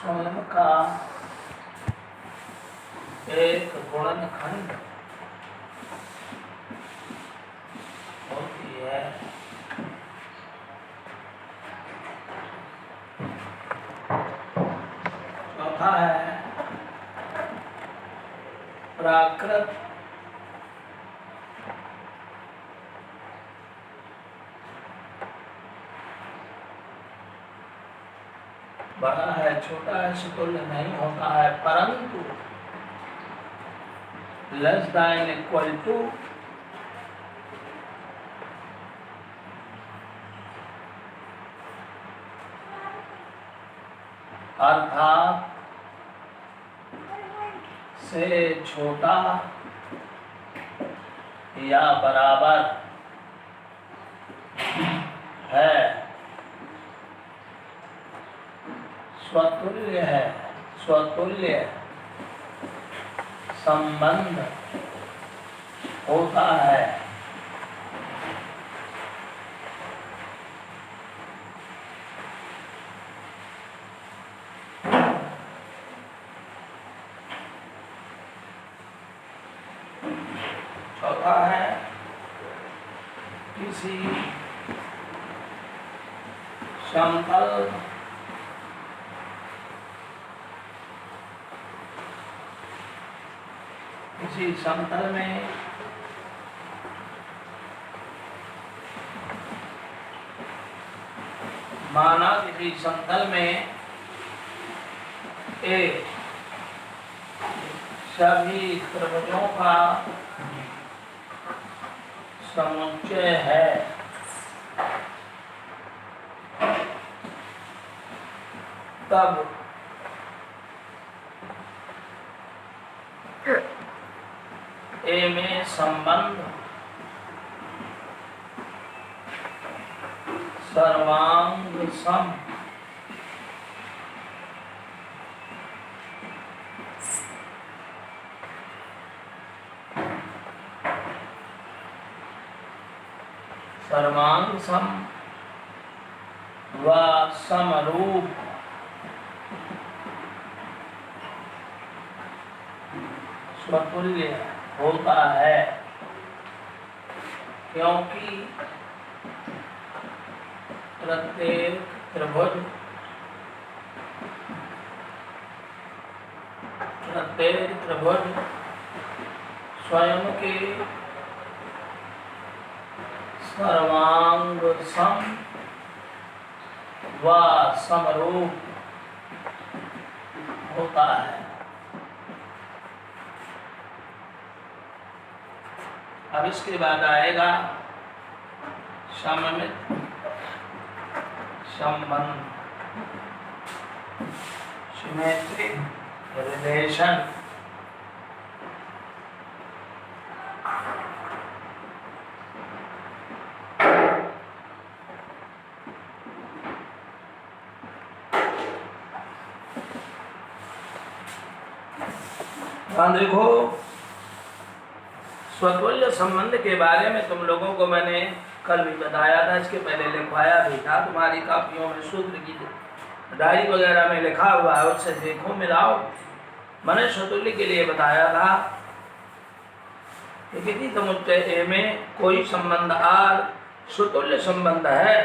स्वयं का एक गुणनखंड होती है। चौथा है प्राकृत बड़ा है छोटा है समतुल्य नहीं होता है, परंतु लेस देन इक्वल टू अर्थात से छोटा या बराबर है, स्वतुल्य है, स्वतुल्य संबंध होता है। चौथा है किसी समतल में माना किसी समतल में एक सभी त्रिभुजों का समुच्चय है, तब ए में संबंध सर्वांग सम सर्वांग सम व समरूप स्वतुल्य होता है, क्योंकि प्रत्येक त्रिभुज स्वयं के सर्वांग सम व समरूप होता है। अब इसके बाद आएगा सममित संबंध, सिमेट्रिक रिलेशन। देखो, स्वतुल्य संबंध के बारे में तुम लोगों को मैंने कल भी बताया था, इसके पहले लिखवाया भी था तुम्हारी कापियों में, सूत्र की डायरी वगैरह में लिखा हुआ है, उससे देखो मिलाओ। मैंने स्वतुल्य के लिए बताया था कि किसी समुच्चय ए में कोई संबंध आर स्वतुल्य संबंध है,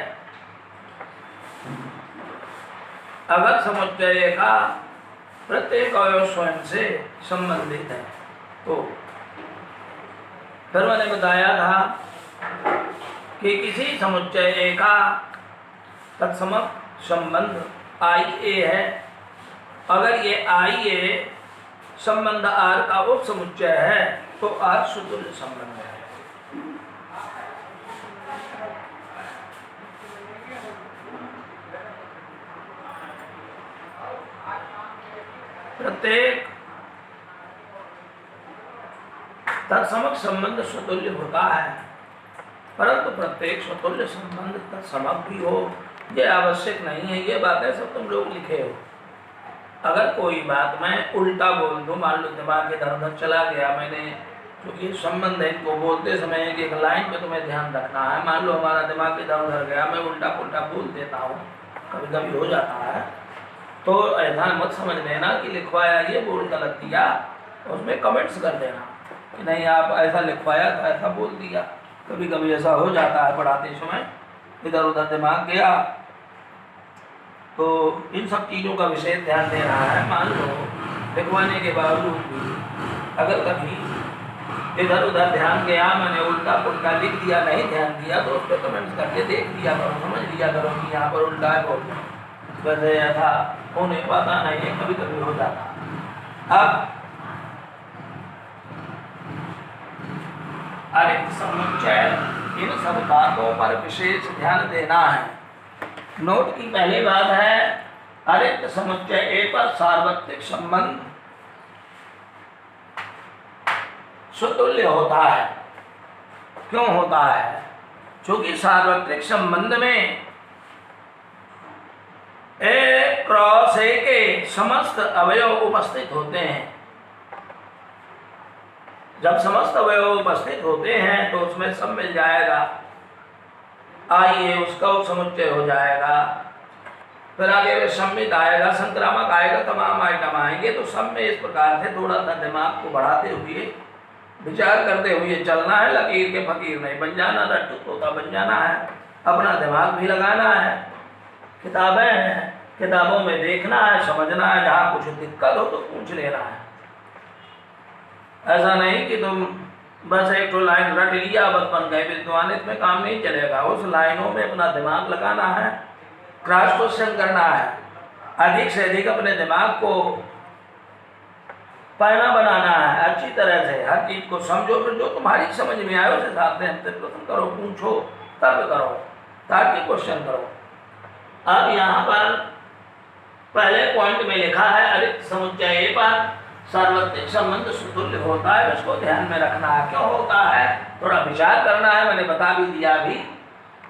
अगर समुच्चय ए का प्रत्येक अवयव स्वयं से संबंधित है तो। फिर मैंने बताया था कि किसी समुच्चय ए का तत्समक संबंध आई ए है, अगर ये आई ए संबंध आर का उप समुच्चय है तो आर स्वतुल्य संबंध है। प्रत्येक तत्समक संबंध स्वतुल्य होता है, परंतु प्रत्येक स्वतुल्य संबंध तत्समक भी हो ये आवश्यक नहीं है। ये बातें सब तुम लोग लिखे हो। अगर कोई बात मैं उल्टा बोल दूं, मान लो दिमाग इधर उधर चला गया, मैंने जो ये संबंध है इनको बोलते समय एक लाइन पे तुम्हें ध्यान रखना है। मान लो हमारा दिमाग इधर उधर गया, मैं उल्टा पुल्टा बोल देता हूँ, कभी कभी हो जाता है, तो ऐसा मत समझ लेना कि लिखवाया ये बोल गलत दिया, उसमें कमेंट्स कर देना कि नहीं आप ऐसा लिखवाया था, ऐसा बोल दिया। कभी कभी ऐसा हो जाता है पढ़ाते समय, इधर उधर दिमाग गया। तो इन सब चीज़ों का विशेष ध्यान दे रहा है। मान लो लिखवाने के बावजूद भी अगर कभी इधर उधर ध्यान गया, मैंने उल्टा पुल्टा लिख दिया, नहीं ध्यान दिया, तो उस पर कमेंट्स करके देख लिया करो, समझ लिया करो कि यहाँ पर उल्टा है, बोल वैसे ऐसा हो नहीं पाता, नहीं है, कभी कभी हो जाता। अब अरिक्त समुच्चय, इन सब बातों पर विशेष ध्यान देना है। नोट की पहली बात है अरिक्त समुच्चय ए पर सार्वत्रिक संबंध स्वतुल्य होता है। क्यों होता है? क्योंकि सार्वत्रिक संबंध में ए क्रॉस ए के समस्त अवयव उपस्थित होते हैं। जब समस्त अवयव उपस्थित होते हैं तो उसमें सब मिल जाएगा, आइए उसका उपसमुच्चय हो जाएगा। फिर आगे सम्मित आएगा, संक्रामक आएगा, तमाम आइटम आएंगे। तो सब में इस प्रकार से थोड़ा सा दिमाग को बढ़ाते हुए, विचार करते हुए चलना है। लकीर के फकीर नहीं बन जाना, रट्टू तोता बन जाना है। अपना दिमाग भी लगाना है। किताबें हैं, किताबों में देखना है, समझना है, जहाँ कुछ दिक्कत हो तो पूछ लेना है। ऐसा नहीं कि तुम बस एक तो लाइन रट लिया, बस बन गए विद्वान, इसमें काम नहीं चलेगा। उस लाइनों में अपना दिमाग लगाना है, क्रॉस क्वेश्चन करना है, अधिक से अधिक अपने दिमाग को पैना बनाना है। अच्छी तरह से हर चीज़ को समझो, फिर जो तुम्हारी समझ में आए उस हिसाब से हमसे प्रश्न करो, पूछो, तर्क करो, ताकि क्वेश्चन करो। अब यहाँ पर पहले पॉइंट में लिखा है अरिक्त समुच्चय पर सार्वत्रिक संबंध स्वतुल्य होता है। इसको ध्यान में रखना है। क्यों होता है थोड़ा विचार करना है। मैंने बता भी दिया अभी।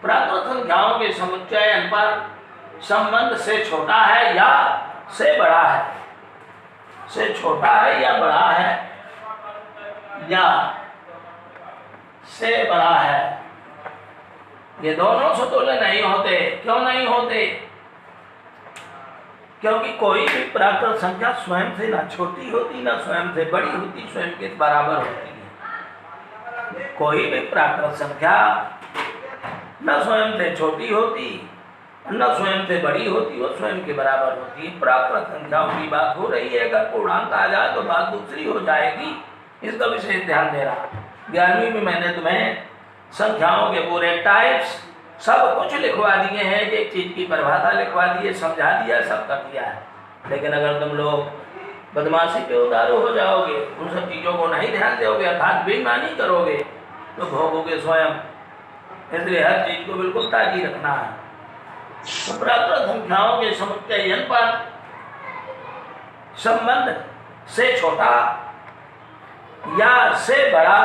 प्राकृत संख्याओं के समुच्चयन पर संबंध से छोटा है या से बड़ा है, से छोटा है या बड़ा है, या से बड़ा है, ये दोनों स्वतुल्य नहीं होते। क्यों नहीं होते? क्योंकि कोई भी प्राकृत संख्या स्वयं से ना छोटी होती, ना स्वयं से बड़ी होती, स्वयं के बराबर होती है। कोई भी प्राकृत संख्या न स्वयं से छोटी होती, न स्वयं से बड़ी होती, वो स्वयं के बराबर होती है। प्राकृत संख्याओं की बात हो रही है, अगर पूर्णांक आ जाए तो बात दूसरी हो जाएगी। इसका विशेष ध्यान दे रहा। 11वीं में मैंने तुम्हें संख्याओं के पूरे टाइप्स सब कुछ लिखवा दिए हैं, एक चीज की परिभाषा लिखवा दिए, समझा दिया, सब कर दिया है। लेकिन अगर तुम लोग बदमाशी पे उतारू हो जाओगे, उन सब चीज़ों को नहीं ध्यान दोगे, अर्थात बेईमानी करोगे, तो भोगोगे स्वयं। इसलिए हर चीज को बिल्कुल ताज़ी रखना है। तो प्राकृत संख्याओं के समुच्चयन पर संबंध से छोटा या से बड़ा,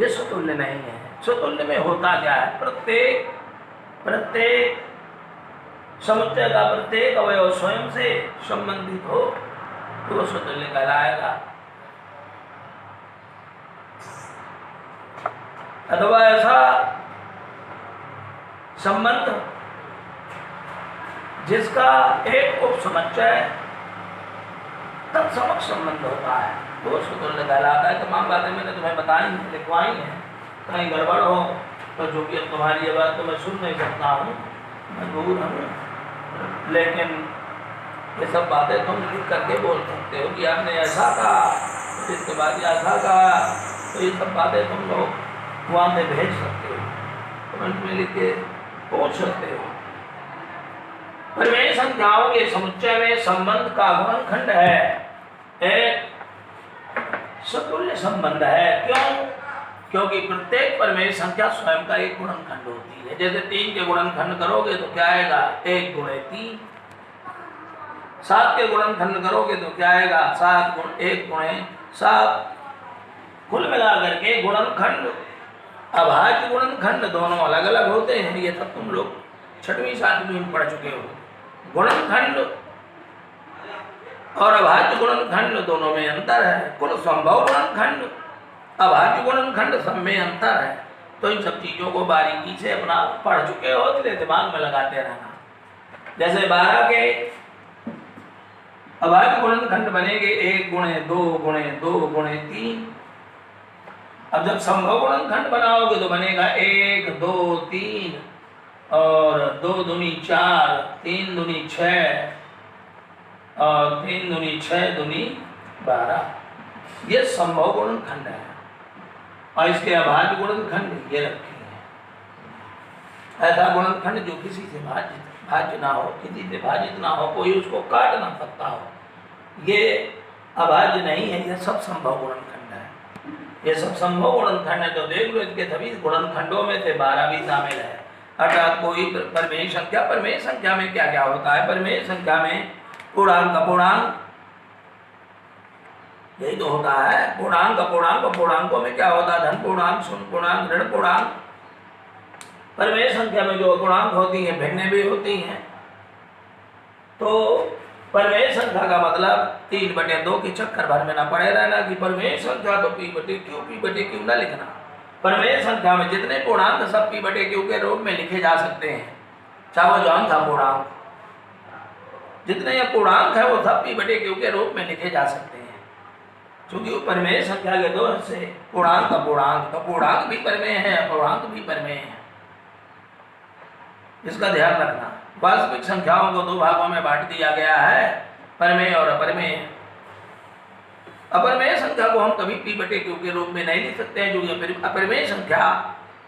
ये स्वतुल्य नहीं है। स्वतुल्य में होता क्या है? प्रत्येक समुच्चय का प्रत्येक अवयव स्वयं से संबंधित हो तो वो स्वतुल्य कहलाएगा। अथवा ऐसा संबंध जिसका एक उपसमुच्चय तत्समक संबंध होता है तो वो स्वतुल्य कहलाता है। तमाम बातें मैंने तुम्हें बताई हैं, लिखवाई हैं। कहीं गड़बड़ हो तो जो कि अब तुम्हारी ये बात तो मैं सुन नहीं सकता हूँ, मजबूर हूँ, लेकिन ये सब बातें तुम लिख करके बोल सकते हो कि आपने ऐसा कहा, तो इसके बाद ऐसा कहा। तो ये सब बातें तुम लोग वहाँ से भेज सकते हो, कमेंट में लिख के पूछ सकते हो। परिमेय संख्याओं के समुच्चय में संबंध का गुणनखंड है, एक स्वतुल्य संबंध है। क्यों? क्योंकि प्रत्येक परिमेय संख्या स्वयं का एक गुणनखंड होती है। जैसे 3 के गुणनखंड करोगे तो क्या आएगा? 1 गुणे 3। 7 के गुणनखंड करोगे तो क्या आएगा? 7 गुण 1 गुणे 7। कुल मिलाकर के गुणनखंड, अभाज्य गुणनखंड दोनों अलग अलग होते हैं। ये सब तुम लोग 6वीं 7वीं में पढ़ चुके हो। गुणनखंड और अभाज्य गुणनखंड दोनों में अंतर है। कुल संभव गुणनखंड, अभाज्य गुणनखंड, सब में अंतर है। तो इन सब चीज़ों को बारीकी से अपना पढ़ चुके हो, इसलिए दिमाग में लगाते रहना। जैसे 12 के अभाज्य गुणनखंड बनेंगे 1 गुणे 2 गुणे 2 गुणे 3। अब जब संभव गुणनखंड बनाओगे तो बनेगा 1 2 3 और 2 दूनी 4, 3 दूनी 6 और 3 दूनी 6 दूनी 12। ये संभव गुणनखंड है। और इसके अभाज्य गुणनखंड ये रखे हैं। ऐसा गुणनखंड जो किसी से भाज्य ना हो, किसी से भाजित ना हो, कोई उसको काट ना सकता हो, ये अभाज्य नहीं है। ये सब संभव गुणनखंड है। ये सब संभव गुणनखंड है। तो देख लो, इसके सभी गुणनखंडों में से 12 भी शामिल है। अर्थात कोई परिमेय संख्या, परिमेय संख्या में क्या क्या होता है? परिमेय संख्या में पूर्णांक अपूर्णांक, यही तो होता है। पूर्णांक अपूर्णांक, पूर्णांकों में क्या होता है? धन पूर्णांक, शून्य पूर्णांक, ऋण पूर्णांक। परिमेय संख्या में जो अपूर्णांक होती हैं भिन्न भी होती हैं। तो परिमेय संख्या का मतलब 3/2 के चक्कर भर में ना पड़े रहना कि परिमेय संख्या तो P/Q ना लिखना। परिमेय संख्या में जितने पूर्णांक सब P/Q के रूप में लिखे जा सकते हैं, चाहे वो जौन था पूर्णांक। जितने ये पूर्णांक है वो सब P/Q के रूप में लिखे जा सकते हैं, क्योंकि वो परिमेय संख्या के दो हिस्से, पूर्णांक अपूर्णांक। तो पूर्णांक भी परिमेय है, अपूर्णांक भी परिमेय है। इसका ध्यान रखना। वास्तविक संख्याओं को 2 भागों में बांट दिया गया है, परिमेय और अपरिमेय। अपरिमेय संख्या को हम कभी P/Q के रूप में नहीं लिख सकते हैं, क्योंकि अपरिमेय संख्या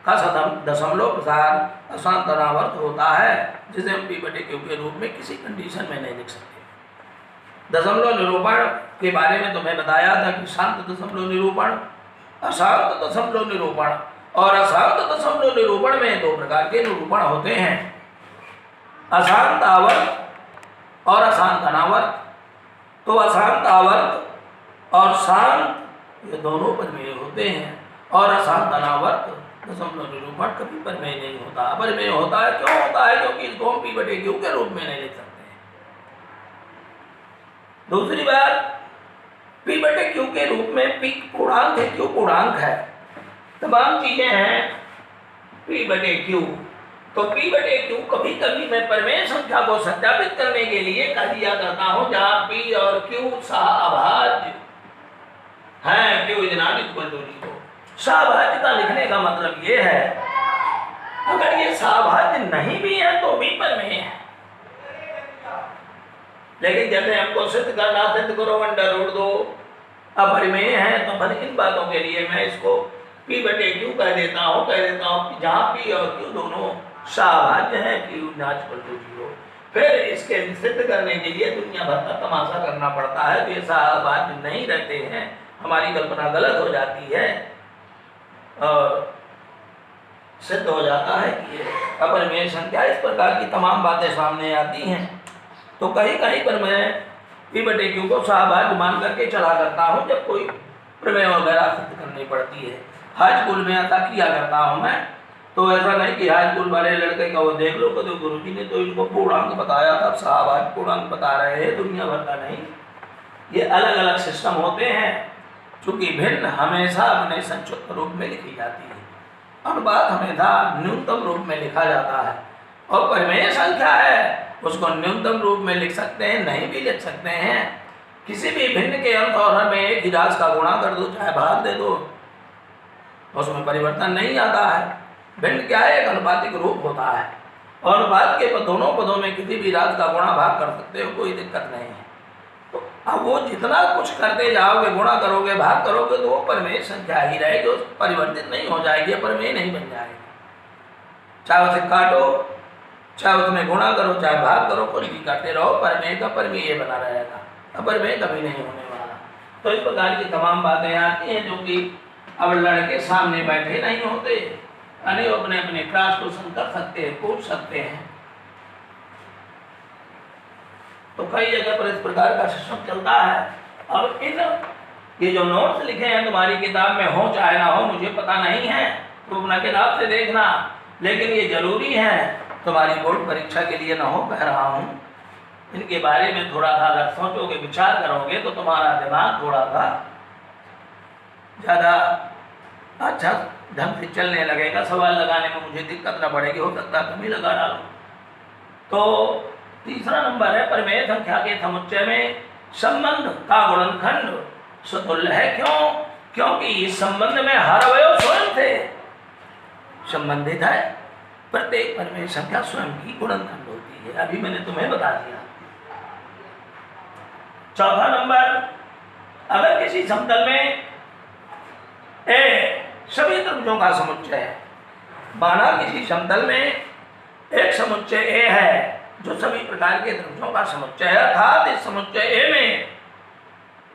का दशमलव प्रसार अशांतनावर्त होता है, जिसे हम P/Q के रूप में किसी कंडीशन में नहीं लिख सकते। दशमलव निरूपण के बारे में तुम्हें बताया था कि शांत दशमलव निरूपण, अशांत दशमलव निरूपण। और अशांत दशमलव निरूपण में 2 प्रकार के निरूपण होते हैं, अशांत आवर्त और अशांत अनावर्त। तो अशांत आवर्त और शांत ये दोनों परिमेय होते हैं, और अशांत अनावर्त दशमलव निरूपण कभी परिमेय नहीं होता, अपरिमेय होता है। क्यों होता है? क्योंकि इसको हम P/Q के रूप में नहीं लिख सकते हैं। दूसरी बात, P/Q के रूप में P पूर्णांक है, Q पूर्णांक है, तमाम चीजें हैं P/Q। तो P/Q कभी कभी मैं परिमेय संख्या को सत्यापित करने के लिए कह दिया करता हूं, जहां P और Q सहअभाज्य है, Q is not equal to 0। सहअभाज्यता लिखने का मतलब ये है, अगर ये सहअभाज्य नहीं भी है तो भी परिमेय है। लेकिन जैसे हमको सिद्ध करना, सिद्ध करो √2 अपरिमेय है, तो फिर इन बातों के लिए मैं इसको P/Q कह देता हूँ जहाँ P और Q दोनों सहअभाज्य हैं, Q नॉट इक्वल टू 0। फिर इसके सिद्ध करने के लिए दुनिया भर का तमाशा करना पड़ता है, तो ये सहअभाज्य नहीं रहते हैं, हमारी कल्पना गलत हो जाती है और सिद्ध हो जाता है कि ये अपरिमेय संख्या। इस प्रकार की तमाम बातें सामने आती हैं। तो कहीं कहीं पर मैं P/Q को सहअभाज्य मान करके चला करता हूँ, जब कोई प्रमेय वगैरह सिद्ध करनी पड़ती है। हाई स्कूल में ऐसा किया करता हूँ मैं। तो ऐसा नहीं कि हाई स्कूल वाले लड़के का वो देख लो कि गुरुजी ने तो इनको पूर्णांक बताया था, सहअभाज्य पूर्णांक बता रहे हैं, दुनिया भर का नहीं। ये अलग अलग सिस्टम होते हैं, चूंकि भिन्न हमेशा अपने संक्षिप्त रूप में लिखी जाती है, अनुपात हमेशा न्यूनतम रूप में लिखा जाता है। और परिमेय संख्या है उसको न्यूनतम रूप में लिख सकते हैं, नहीं भी लिख सकते हैं। किसी भी भिन्न के अंत और हर में एक ही राशि का गुणा कर दो, चाहे भाग दे दो, उसमें परिवर्तन नहीं आता है। भिन्न क्या है? एक अनुपातिक रूप होता है, और अनुपात के दोनों पदों में किसी भी राशि का गुणा भाग कर सकते हो, कोई दिक्कत नहीं है। तो अब वो जितना कुछ करते जाओगे, गुणा करोगे, भाग करोगे, तो वो परिमेय संख्या ही रहेगी, उस परिवर्तित नहीं हो जाएगी, परिमेय नहीं बन जाएगी। चाहे उसे काटो, चाहे उसमें गुणा करो, चाहे भाग करो, कुछ भी करते रहो, परिमेय का परिमेय बना रहेगा, अपरिमेय कभी नहीं होने वाला। तो इस प्रकार की तमाम बातें आती हैं, जो कि अब लड़के सामने बैठे नहीं होते, यानी वो अपने अपने क्लास क्वेश्चन कर सकते हैं, पूछ सकते हैं। तो कई जगह पर इस प्रकार का सिस्टम चलता है। अब इन ये जो नोट्स लिखे हैं तुम्हारी किताब में, हो चाहे ना हो मुझे पता नहीं है, तो अपना किताब से देखना, लेकिन ये जरूरी है तुम्हारी बोर्ड परीक्षा के लिए ना हो, कह रहा हूँ। इनके बारे में थोड़ा सा अगर सोचोगे, विचार करोगे, तो तुम्हारा दिमाग थोड़ा सा ज़्यादा अच्छा ढंग से चलने लगेगा, सवाल लगाने में मुझे दिक्कत न पड़ेगी, हो सकता है कभी लगा डालो। तो तीसरा नंबर है, परिमेय संख्या के समुच्चय में संबंध का गुणनखंड स्वतुल्य है। क्यों? क्योंकि इस संबंध में हर अवयव स्वयं थे संबंधित है। प्रत्येक पद में संख्या स्वयं की गुणनखंड होती है। अभी मैंने तुम्हें बता दिया। चौथा नंबर, अगर किसी समतल में सभी त्रिभुजों का समुच्चय है, माना किसी समतल में एक समुच्चय ए है जो सभी प्रकार के त्रिभुजों का समुच्चय है, अर्थात इस समुच्चय ए में,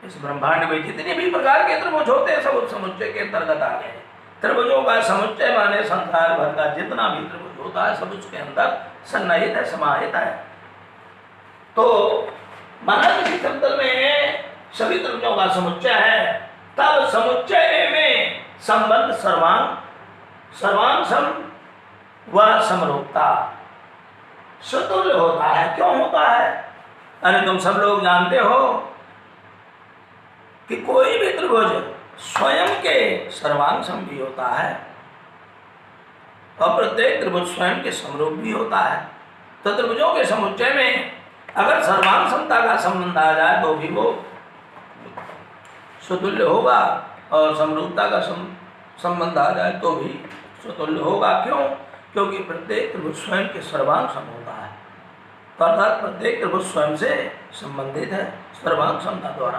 इस ब्रह्मांड में जितने भी प्रकार के त्रिभुज होते हैं सब उस समुच्चय के अंतर्गत आ गए। त्रिभुजों का समुच्चय माने संसार भर का जितना भी त्रिभुज होता है सब उसके अंदर सन्निहित है, समाहित है। तो माना किसी समतल में सभी त्रिभुजों का समुच्चय है, तब समुच्चय में संबंध सर्वांग व समरूपता स्वतुल्य होता है। क्यों होता है? अरे तुम सब लोग जानते हो कि कोई भी त्रिभुज स्वयं के सर्वांग सम भी होता है और प्रत्येक त्रिभुज स्वयं के समरूप भी होता है। तो त्रिभुजों के समुच्चय में अगर सर्वांग समता का संबंध आ जाए तो भी वो स्वतुल्य होगा और समरूपता का संबंध आ जाए तो भी स्वतुल्य होगा। क्यों? क्योंकि प्रत्येक त्रिभुज स्वयं के सर्वांग सम होता है, अर्थात प्रत्येक त्रिभुज स्वयं से संबंधित है सर्वांग समता द्वारा।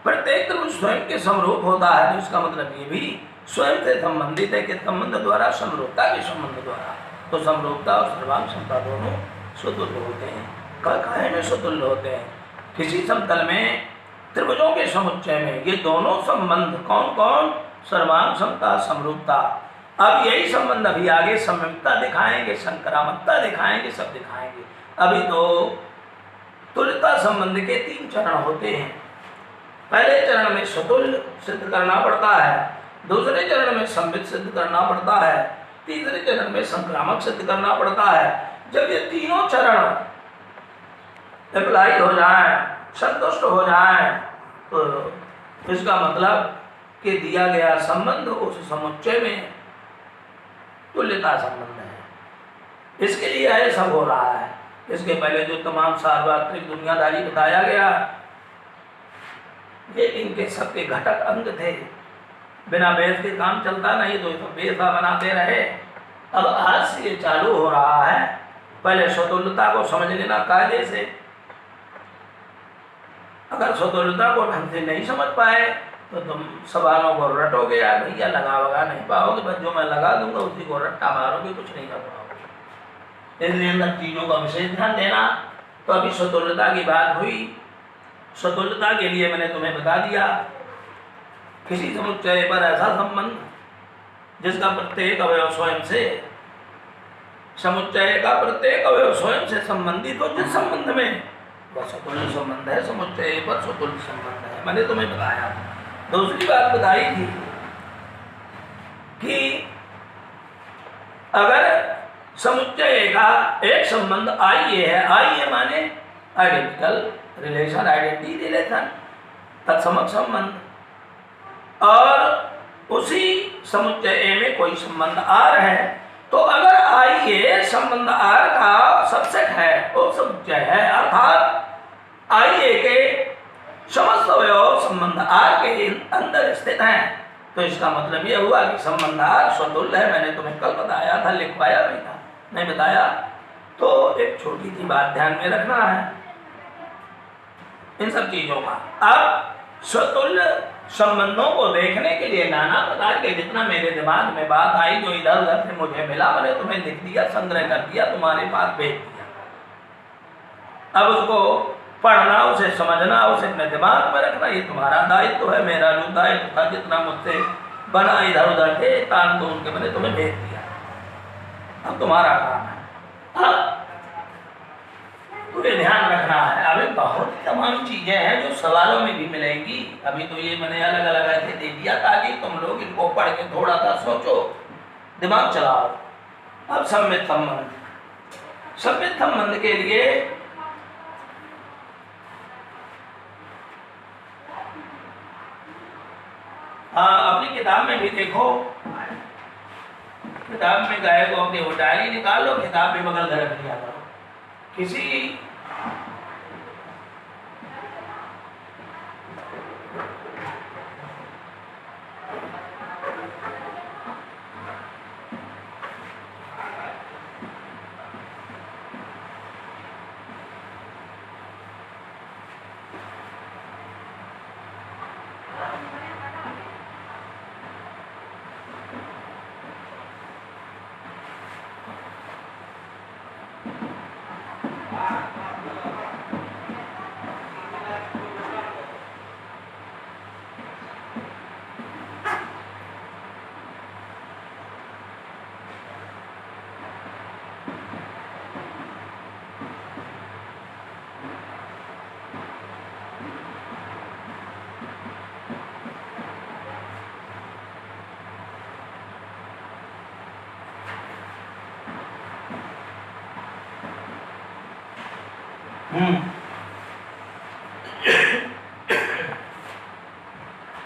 प्रत्येक त्रिभुज स्वयं के समरूप होता है, तो इसका मतलब ये भी स्वयं से संबंधित है कि संबंध द्वारा, समरूपता के संबंध द्वारा। तो समरूपता और सर्वांग समता दोनों स्वतुल्य होते हैं। काहे में स्वतुल्य होते हैं? किसी समतल में त्रिभुजों के समुच्चय में ये दोनों संबंध कौन कौन? सर्वांग समता, समरूपता। अब यही संबंध अभी आगे समरूपता दिखाएंगे, संक्रामकता दिखाएंगे, सब दिखाएंगे। अभी तो तुल्यता संबंध के 3 चरण होते हैं। पहले चरण में स्वतुल्य सिद्ध करना पड़ता है, दूसरे चरण में संबित सिद्ध करना पड़ता है, तीसरे चरण में संक्रामक सिद्ध करना पड़ता है। जब ये तीनों चरण अप्लाई हो जाए, संतुष्ट हो जाए, तो इसका मतलब कि दिया गया संबंध उस समुच्चय में तुल्यता संबंध है। इसके लिए यह सब हो रहा है। इसके पहले जो तमाम सार्वत्रिक दुनियादारी बताया गया, ये इनके सबके घटक अंग थे। बिना बेस के काम चलता नहीं, तो सब बेसा बनाते रहे। अब आज से ये चालू हो रहा है। पहले स्वतुल्यता को समझ लेना कायदे से। अगर स्वतुल्यता को ढंग से नहीं समझ पाए तो तुम सवालों को रटोगे या भैया लगा वगा नहीं पाओगे, बस जो मैं लगा दूंगा उसी को रट्टा मारोगे, कुछ नहीं कर पाओगे। इसलिए अंदर चीजों का विशेष ध्यान देना। तो अभी स्वतुल्यता की बात हुई। स्वतुल्यता के लिए मैंने तुम्हें बता दिया, किसी समुच्चय पर ऐसा संबंध जिसका प्रत्येक अवयव स्वयं से, समुच्चय का प्रत्येक अवयव स्वयं से संबंधित हो, जिस संबंध में वह स्वतुल्य संबंध है, समुच्चय पर स्वतुल्य संबंध है। मैंने तुम्हें बताया। दूसरी बात बताई थी कि अगर समुच्चय का एक संबंध आई है, आई है माने आइडेंटिकल रिलेशन, आइडेंटिटी रिलेशन, तत्समक संबंध, और उसी समुच्चय में कोई संबंध आर है, तो अगर आई ए संबंध आर का सबसेट है, वो समुच्चय है, अर्थात आई ए के समस्त अवयव संबंध आर के अंदर स्थित हैं, तो इसका मतलब यह हुआ कि संबंध आर स्वतुल्य है। मैंने तुम्हें कल बताया था, लिखवाया नहीं था, नहीं बताया। तो एक छोटी सी बात ध्यान में रखना है इन सब चीजों का। अब स्वतुल्य संबंधों को देखने के लिए नाना प्रकार के जितना मेरे दिमाग में बात आई, जो इधर उधर से मुझे मिला, मैंने तुम्हें लिख दिया, संग्रह कर दिया, तुम्हारे पास भेज दिया। अब उसको पढ़ना, उसे समझना, उसे अपने दिमाग में रखना, ये तुम्हारा दायित्व है। मेरा जो दायित्व था, जितना मुझसे बना इधर उधर थे तान तो उनके मैंने तुम्हें भेज दिया। अब तुम्हारा काम है। अब तुम्हें ध्यान रखना है। अभी बहुत तमाम चीजें हैं जो सवालों में भी मिलेंगी। अभी तो ये मैंने अलग अलग ऐसे दे दिया ताकि तुम लोग इनको पढ़ के थोड़ा सा सोचो, दिमाग चलाओ। अब सम्मित संबंध, सम्मित संबंध के लिए अपनी किताब में भी देखो, किताब में गए को अपनी वो डायरी निकालो, किताब भी बगल घर रख लिया करो। किसी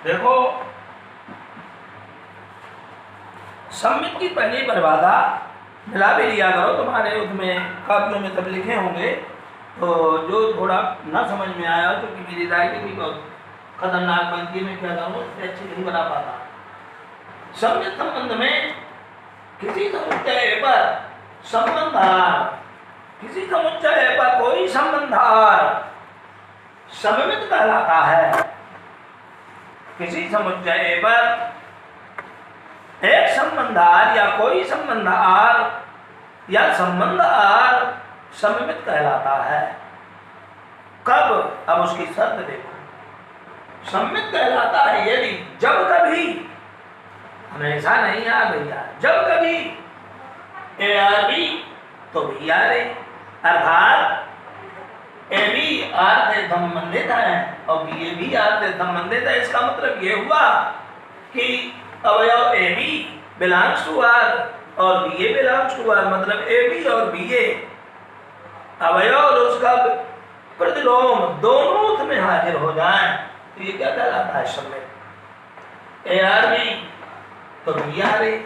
देखो, सम्मित की पहली परिभाषा मिला भी लिया करो, तुम्हारे उसमें कापियों में सब लिखे होंगे, तो जो थोड़ा ना समझ में आया क्योंकि मेरी राइटिंग भी बहुत खतरनाक बनती है, मैं क्या करूँ उससे अच्छी नहीं बना पाता। सम्मित संबंध में किसी समुच्चय पर संबंधार, किसी समुच्चय पर कोई संबंधार सममित कहलाता है। किसी समुच्चय पर एक संबंधार या कोई संबंधार या संबंध आर सममित कहलाता है। कब? अब उसकी शर्त देखो। सममित कहलाता है यदि जब कभी, हमेशा नहीं आ भैया, जब कभी ए आर बी तो बी आर ए, अर्थात ए बी आर से संबंधित है और बी ए भी आर से संबंधित है। इसका मतलब ये हुआ कि अवयव A B belongs to R और B A belongs to R, मतलब ए बी और बी ए अवयव और उसका प्रतिलोम दोनों उसमें हाजिर हो जाएं तो ये क्या कहलाता है? सम्मित। ए आर बी तो बी आर ए,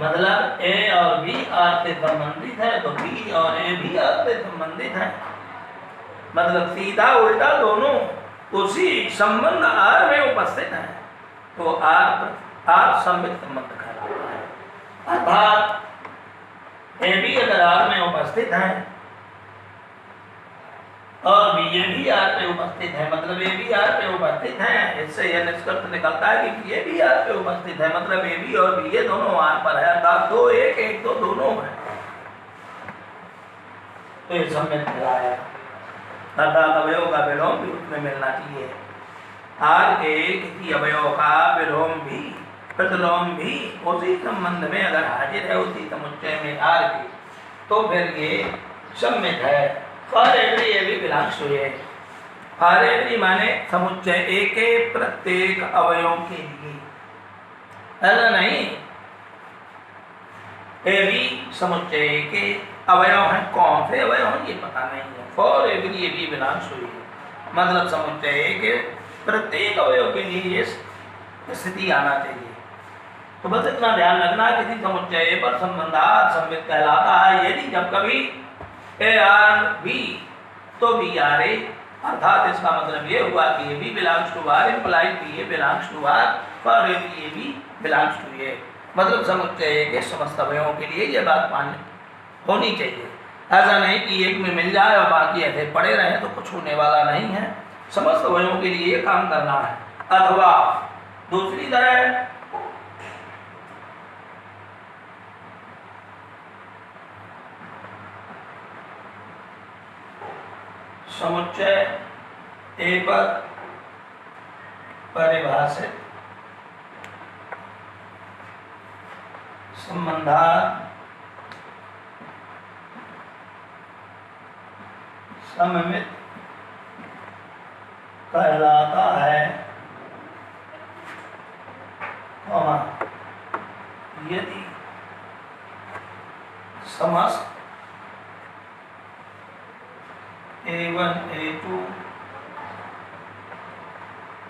मतलब ए और बी आर से संबंधित है तो बी और ए भी आर से संबंधित है, मतलब सीधा उल्टा दोनों उसी संबंध आर में उपस्थित है, तो आर सम्मित संबंध कहलाता है। अर्थात ए बी अगर आर में उपस्थित है और बी ए भी आर पे उपस्थित है, मतलब ए बी आर पे उपस्थित है, इससे यह निष्कर्ष निकलता है कि बी ए भी आर पे उपस्थित है, मतलब ए बी और बी ए दोनों आर पर है, अर्थात दो एक एक दो दोनों है, तो ये सम्मित कहलाया। अर्थात अवयव का विलोम भी उसमें मिलना चाहिए। आर के किसी अवयव का विलोम भी प्रतिलोम भी उसी संबंध में अगर हाजिर है उसी समुच्चय में आर के, तो फिर ये सम्मित है। For every A B belongs to A, for every माने समुच्चय ए के प्रत्येक अवयव के लिए, ऐसा नहीं ए बी समुच्चय ए के अवयव हैं, कौन से अवयव हैं ये पता नहीं है। For every A B belongs to A, मतलब समुच्चय ए के प्रत्येक अवयव के लिए ये स्थिति आना चाहिए। तो बस इतना ध्यान रखना, किसी समुच्चय पर संबंधार सम्मित कहलाता है यदि जब कभी ए आर बी तो बी आर ए, अर्थात इसका मतलब ये हुआ कि A B belongs to R implies B A belongs to R for every A B belongs to A, मतलब समुच्चय के समस्त अवयवों के लिए यह बात मान्य होनी चाहिए। ऐसा नहीं कि एक में मिल जाए और बाकी ऐसे पड़े रहे तो कुछ होने वाला नहीं है, समस्त अवयवों के लिए काम करना है। अथवा दूसरी तरह समुच्चय ए पर परिभाषित संबंधार सममित कहलाता है, यदि समस्त A1 A2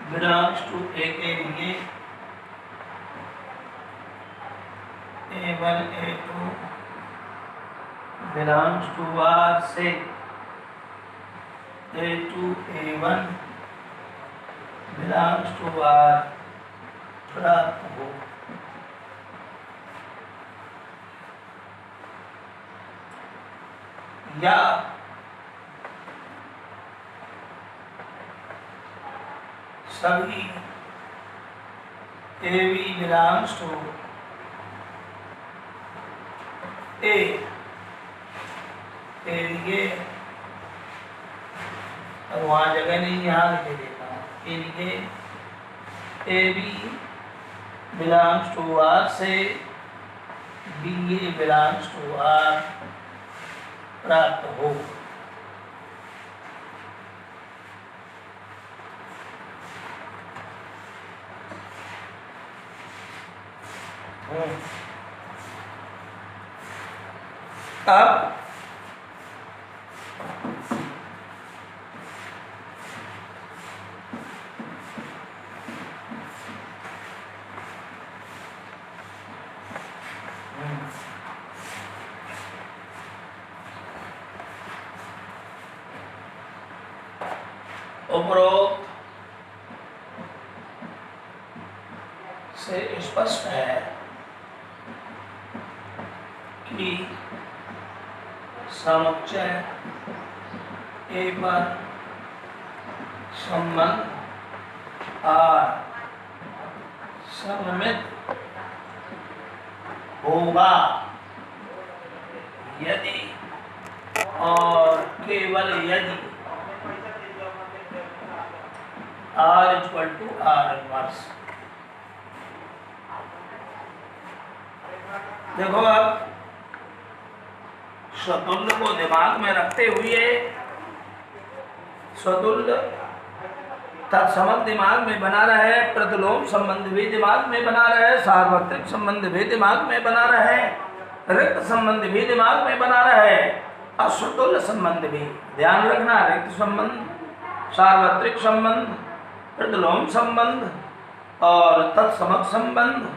बिलोंग्स टू ए के लिए A1 A2 belongs to R से A2 A1 belongs to R प्राप्त हो। या सभी ए बी बिलोंग्स टू ए के लिए, अब वहाँ जगह नहीं, यहाँ लिखे देता हूँ, के लिए A B belongs to R से B A belongs to R प्राप्त हो। अब उपरोक्त से स्पष्ट है कि समुच्चय ए पर संबंध और सममित होगा यदि और केवल यदि R equal to R inverse. देखो अब स्वतुल्य को दिमाग में रखते हुए स्वतुल्य तत्समक दिमाग में बना रहे, प्रतिलोम संबंध भी दिमाग में बना रहे, सार्वत्रिक संबंध भी दिमाग में बना रहे, रिक्त संबंध भी दिमाग में बना रहे, असुतुल्य संबंध भी। ध्यान रखना, रिक्त संबंध, सार्वत्रिक संबंध, प्रतिलोम संबंध और तत्समक संबंध,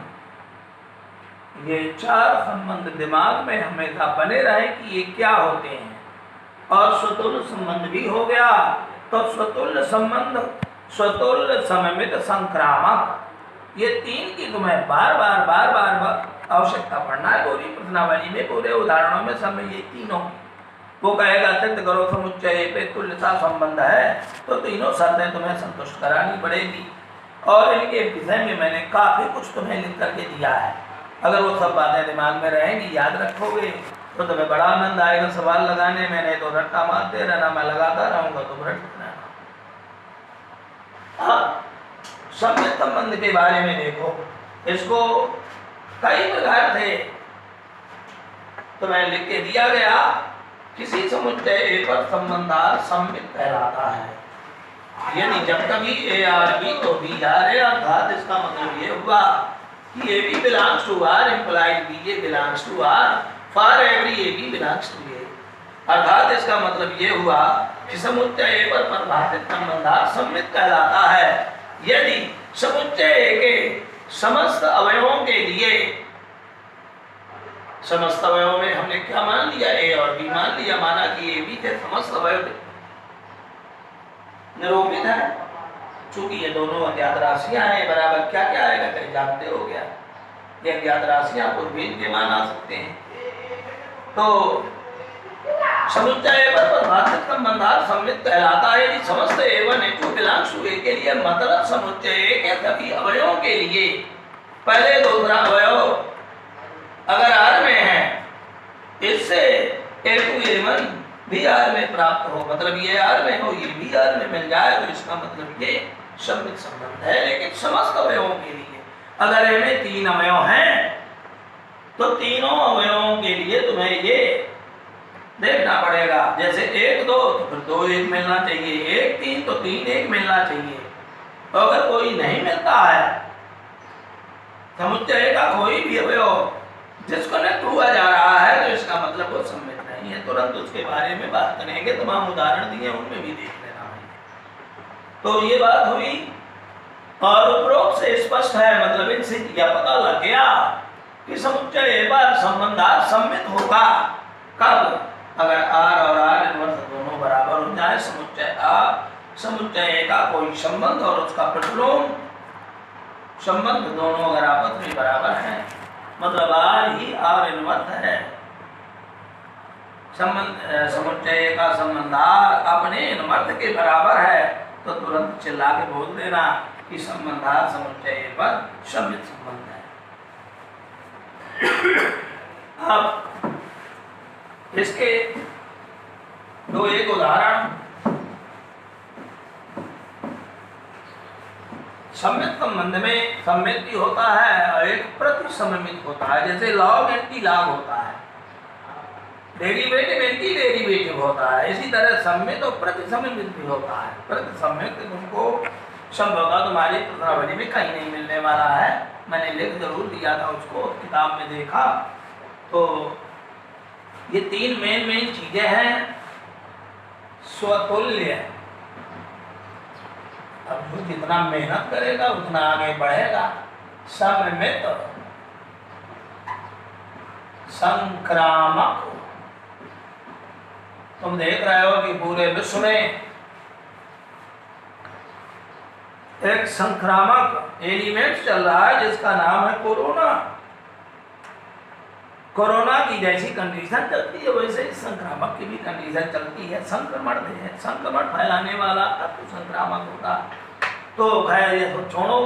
ये चार संबंध दिमाग में हमेशा बने रहे कि ये क्या होते हैं। और स्वतुल्य संबंध भी हो गया तो स्वतुल्य संबंध, स्वतुल्य सममित संक्रामक, ये तीन की तुम्हें बार बार आवश्यकता पड़ना है पूरी प्रश्नावली में, पूरे उदाहरणों में सब में ये तीनों। वो कहेगा सिद्ध करो समुच्चय पे तुल्यता संबंध है, तो तीनों शर्तें तुम्हें संतुष्ट करानी पड़ेगी। और इनके विषय में मैंने काफी कुछ तुम्हें लिख करके दिया है। अगर वो सब बातें दिमाग में रहेंगी, याद रखोगे, तो तुम्हें बड़ा आनंद आएगा सवाल लगाने में। नहीं तो रट्टा मारते रहना, मैं लगाता रहूंगा तुम रटते रहना। सम्मित संबंध के बारे में देखो, इसको कई प्रकार से तुम्हें लिख के दिया गया। किसी समुच्चय पर संबंधार सम्मित कहलाता है। यानी जब कभी ए आर बी तो बी आर है, अर्थात इसका मतलब ये हुआ कि A B belongs to R implied B A belongs to R for every A B belongs to A. अर्थात इसका मतलब ये हुआ कि समुच्चय ए पर परिभाषित संबंधार सम्मित कहलाता है यदि समुच्चय ए के समस्त अवयवों के लिए, समस्त अवयवों में हमने क्या मान लिया, ए और बी मान लिया, माना कि ए बी के समस्त अवयव निरूपित है। चूंकि ये दोनों अज्ञात राशियां हैं, बराबर क्या क्या आएगा कहीं जानते हो क्या? ये अज्ञात राशियां को भी के मान आ सकते हैं। तो समुच्चय पर परिभाषित संबंधार सम्मित कहलाता है यदि समस्त A1 A2 बिलोंग्स टू ए के लिए, मतलब समुच्चय ए के सभी अवयवों के लिए पहले दूसरा अवयव अगर R में है, इससे A2 A1 भी R में प्राप्त हो, मतलब ये R में हो, ये भी R में मिल जाए, तो इसका मतलब ये सम्मित संबंध है। लेकिन समस्त अवयवों के लिए, अगर A में 3 अवयव हैं तो तीनों अवयवों के लिए तुम्हें ये देखना पड़ेगा। जैसे 1 2 तो फिर 2 1 मिलना चाहिए, 1 3 तो 3 1 मिलना चाहिए। तो अगर कोई नहीं मिलता है, समुच्चय का कोई भी अवयव जिसको कनेक्ट हुआ जा रहा है, तो इसका मतलब वो सम्मित नहीं है। तुरंत उसके बारे में बात करेंगे, तमाम उदाहरण दिए उनमें भी देख लेना है। तो ये बात हुई। और उपरोक्त से स्पष्ट है, मतलब इनसे यह पता लग गया कि समुच्चय पर संबंधार सम्मित होगा कब? अगर R और R इनवर्स दोनों बराबर हो जाए, समुच्चय का कोई संबंध और उसका प्रतिलोम संबंध दोनों अगर आपस में बराबर हैं, मतलब R ही R इनवर्स है। समुच्चय का संबंधार अपने इनवर्स के बराबर है, तो तुरंत चिल्ला के बोल देना कि संबंधार समुच्चय पर सम्मित संबंध है। अब इसके दो एक उदाहरण। सम्मित संबंध में सम्मित भी होता है और एक प्रतिसममित होता है। जैसे लॉग एंटी लॉग होता है, डेरिवेटिव एंटी डेरिवेटिव होता है। इसी तरह सम्मित और प्रतिसममित भी होता है। प्रतिसममित तुमको संभवतः तुम्हारी प्रश्नावली में कहीं नहीं मिलने वाला है, मैंने लिख जरूर दिया था उसको, किताब में देखा। तो ये 3 मेन चीजें हैं। स्वतुल्य, अब जो जितना मेहनत करेगा उतना आगे बढ़ेगा। सममित, संक्रामक, तुम देख रहे हो कि पूरे विश्व में एक संक्रामक एलिमेंट चल रहा है जिसका नाम है कोरोना। कोरोना की जैसी कंडीशन चलती है वैसे ही संक्रामक की भी कंडीशन चलती है। संक्रमण है, संक्रमण फैलाने वाला तो संक्रामक होता। तो खैर ये तो छोड़ो,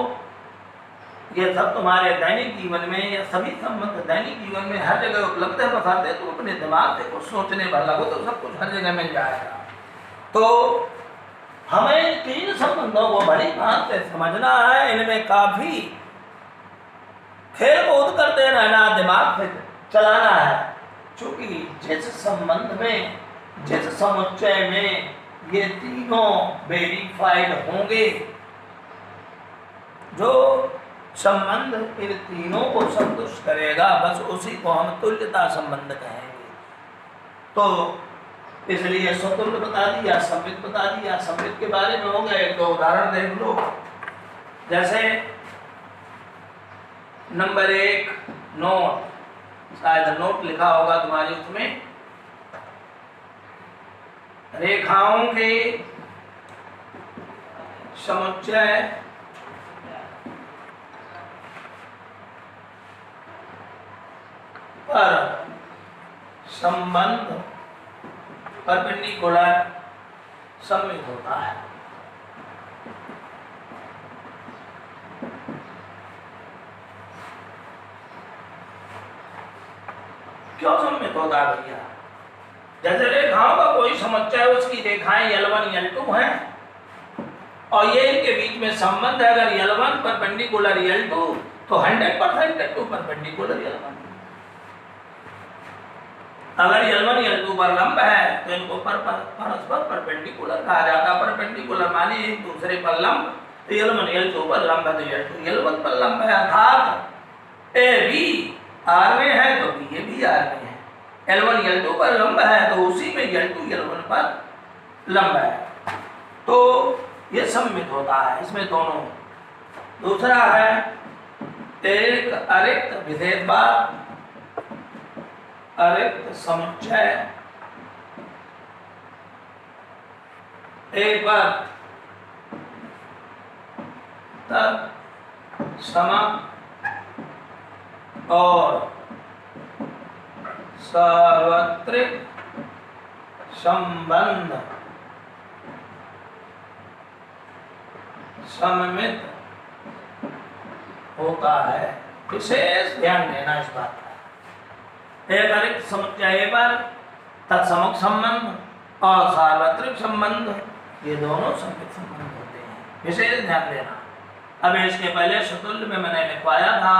ये सब तुम्हारे दैनिक जीवन में या सभी संबंध दैनिक जीवन में हर जगह उपलब्ध है। बताते तो अपने दिमाग से कुछ सोचने पर लगो तो सब कुछ हर जगह मिल जाएगा। तो हमें तीन संबंधों को बड़ी बात से समझना है, इनमें काफी खेल कूद करते रहना, दिमाग से चलाना है। क्योंकि जिस संबंध में, जिस समुच्चय में ये तीनों वेरीफाइड होंगे, जो संबंध इन तीनों को संतुष्ट करेगा, बस उसी को हम तुल्यता संबंध कहेंगे। तो इसलिए स्वतुल्य बता दिया, संवित बता दिया। संवित के बारे में हो गया, एक दो उदाहरण देख लो। जैसे नंबर 1 नोट, शायद नोट लिखा होगा तुम्हारी उसमें, रेखाओं के समुच्चय पर संबंध परपेंडिकुलर सम्मित होता है। क्यों सम्मित होता है भैया? जैसे रेखाओं का कोई समुच्चय, उसकी रेखाएं L1 L2 हैं और ये इनके बीच में संबंध है। अगर L1 परपेंडिकुलर L2 तो 100% L2 परपेंडिकुलर L1। अगर L1 L2 पर लंब है तो इनको परस्पर परपेंडिकुलर कहा जाता है। परपेंडिकुलर माने एक दूसरे पर लंब, तो L1 L2 पर लंब है तो L2 L1 पर लंब है। अर्थात AB R में है तो B भी R में है। L1 L2 पर लंब है तो उसी में L2 L1 पर लंब है। तो ये सम्मित होता है इसमें दोनों। दूसरा है एक अरिक्त विधेयवाद, अरिक्त समुच्चय एक बार तब सम और सार्वत्रिक संबंध सममित होता है। विशेष ध्यान देना इस बात का। एक अरिक्त समुच्चय पर तत्समुख संबंध और सार्वत्रिक संबंध, ये दोनों सम्मित संबंध होते हैं, विशेष ध्यान देना। अब इसके पहले शतुल्य में मैंने लिखवाया था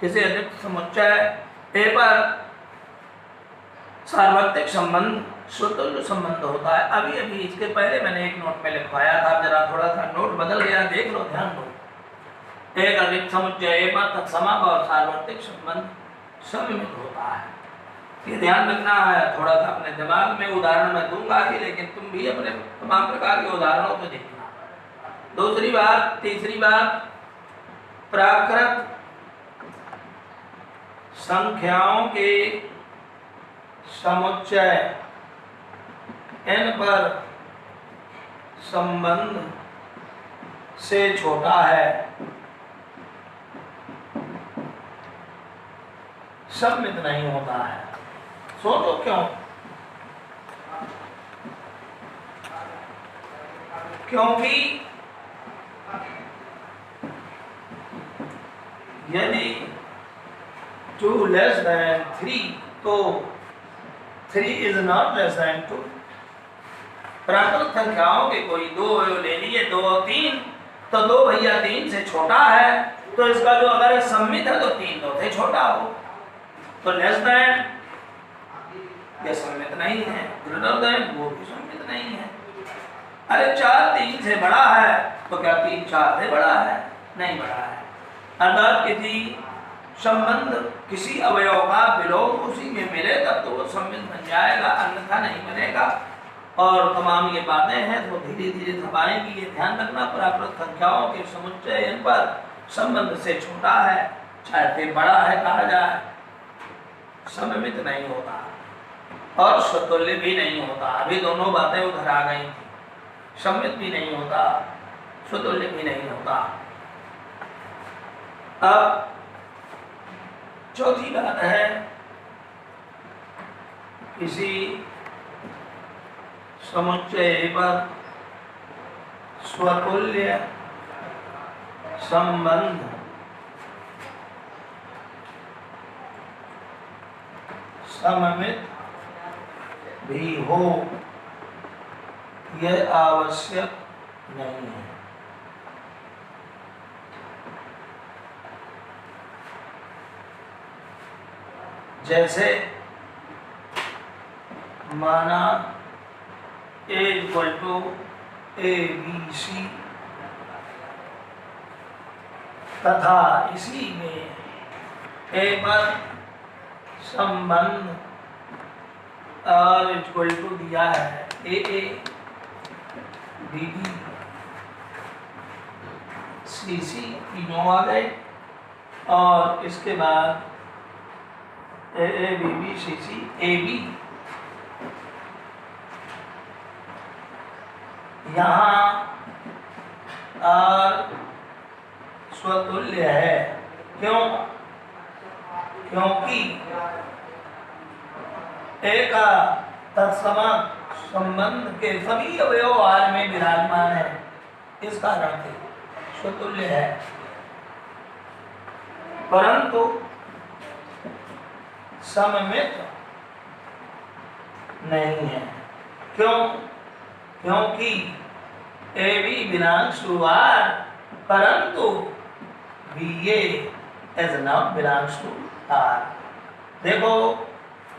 किसी अरिक्त समुच्चय ए पर सार्वत्रिक संबंध स्वतुल्य संबंध होता है। अभी अभी इसके पहले मैंने एक नोट में लिखवाया था, जरा थोड़ा सा नोट बदल गया, देख लो, ध्यान दो। एक अरिक्त समुच्चय ए पर तत्समक और सार्वत्रिक संबंध सममित होता है। ये ध्यान रखना है, थोड़ा सा अपने दिमाग में। उदाहरण मैं दूंगा ही, लेकिन तुम भी अपने तमाम प्रकार के उदाहरणों को देखना। दूसरी बात, तीसरी बात, प्राकृत संख्याओं के समुच्चय n पर संबंध से छोटा है, सम्मित नहीं होता है। सोचो क्यों? क्योंकि यदि 2 लेस देन 3 तो 3 इज नॉट लेस देन 2। प्राकृत संख्याओं के कोई दो ले लिए, 2 और 3, तो 2 भैया 3 से छोटा है, तो इसका जो अगर सम्मित है तो 3 2 से छोटा हो, तो लेस देन ये सम्मित नहीं है, ग्रेटर देन वो भी सम्मित नहीं है। अरे 4 3 से बड़ा है तो क्या 3 4 से बड़ा है? नहीं बड़ा है। अर्थात किसी संबंध, किसी अवयव का विलोप उसी में मिले तब तो वो सम्मित बन जाएगा, अन्यथा नहीं बनेगा। और तमाम ये बातें हैं तो धीरे धीरे दबाएंगी। ये ध्यान रखना, प्राकृत संख्याओं के समुच्चय इन पर संबंध से छोटा है, चाहे फिर बड़ा है कहा जाए, सममित नहीं होता और स्वतुल्य भी नहीं होता। अभी दोनों बातें उधर आ गई थी। सम्मित भी नहीं होता, स्वतुल्य भी नहीं होता। अब चौथी बात है, किसी समुच्चय पर स्वतुल्य संबंध सममित भी हो, यह आवश्यक नहीं है। जैसे माना A इक्वल टू ABC तथा इसी में A पर संबंध R इक्वल टू दिया है AA BB CC तीनों आ गए, और इसके बाद AA BB CC AB। यहाँ R स्वतुल्य है, क्यों? क्योंकि A का तत्समक संबंध के सभी अवयव R में विराजमान है, इस कारण से स्वतुल्य है। परंतु सममित नहीं है, क्यों? क्योंकि AB belongs to R, परंतु BA as not belongs to R। देखो,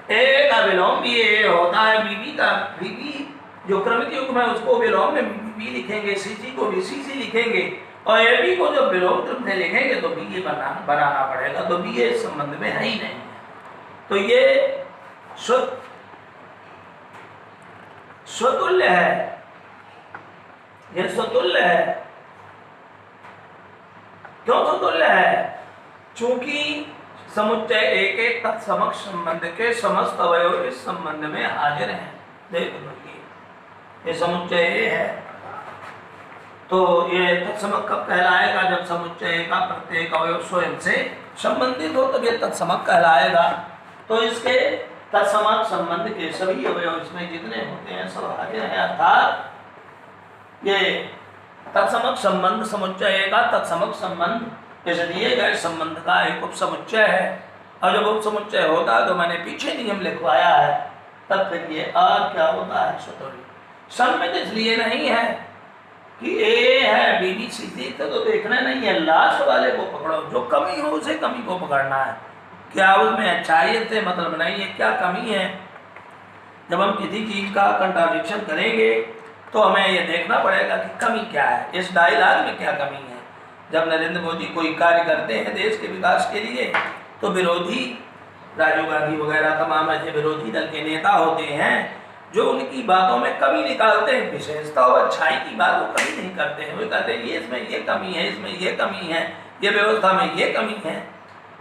A का विलोम भी A होता है, BB का BB जो क्रमिक युग्म है उसको विलोम में BB लिखेंगे, CC को भी CC लिखेंगे, और AB को जब विलोम क्रम में लिखेंगे तो BA बनाना पड़ेगा, तो BA इस संबंध में है ही नहीं है। तो ये स्वतुल्य है, ये स्वतुल्य है। क्यों स्वतुल्य है? चूंकि समुच्चय A के तत्समक संबंध के समस्त अवयव इस संबंध में हाजिर हैं। देख लो, ये समुच्चय A है, तो ये तत्समक कब कहलाएगा? जब समुच्चय A का प्रत्येक अवयव स्वयं से संबंधित हो, तब ये तत्समक कहलाएगा। तो इसके तत्समक संबंध के सभी अवयव इसमें जितने होते हैं सब हाजिर हैं, अर्थात ये तत्समक संबंध समुच्चय का तत्समक संबंध इस दिए गए संबंध का एक उपसमुच्चय है। और जब उपसमुच्चय होता है तो मैंने पीछे नियम लिखवाया है, तब फिर ये R क्या होता है? स्वतुल्य। सममित इसलिए नहीं है कि A है BB CC तो देखना नहीं है, लास्ट वाले को पकड़ो, जो कमी हो उसे कमी को पकड़ना है। क्या उसमें अच्छाई से मतलब नहीं है, क्या कमी है। जब हम किसी चीज का कंट्राडिक्शन करेंगे तो हमें यह देखना पड़ेगा कि कमी क्या है, इस डायलॉग में क्या कमी है। जब नरेंद्र मोदी कोई कार्य करते हैं देश के विकास के लिए, तो विरोधी राजीव गांधी वगैरह तमाम ऐसे विरोधी दल के नेता होते हैं जो उनकी बातों में कमी निकालते हैं, विशेषता और अच्छाई की बात वो कभी नहीं करते हैं। वो कहते हैं ये इसमें ये कमी है, इसमें ये कमी है, ये व्यवस्था में ये कमी है।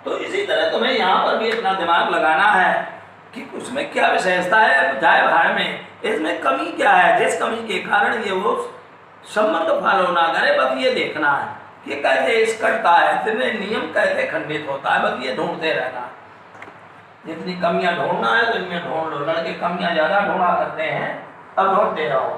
तो इसी तरह तुम्हें यहाँ पर भी अपना दिमाग लगाना है कि उसमें क्या विशेषता है, जाए भाड़ में इसमें कमी क्या है, जिस कमी के कारण ये वो संबंध फॉलो ना करे। बस ये देखना है कि कैसे इस कटता है, इतने नियम कैसे खंडित होता है, बस ये ढूंढते रहना। जितनी कमियां ढूंढना है तो इनमें ढूंढ लो। लड़के कमियां ज्यादा ढूंढा करते हैं, अब ढूंढते रहो।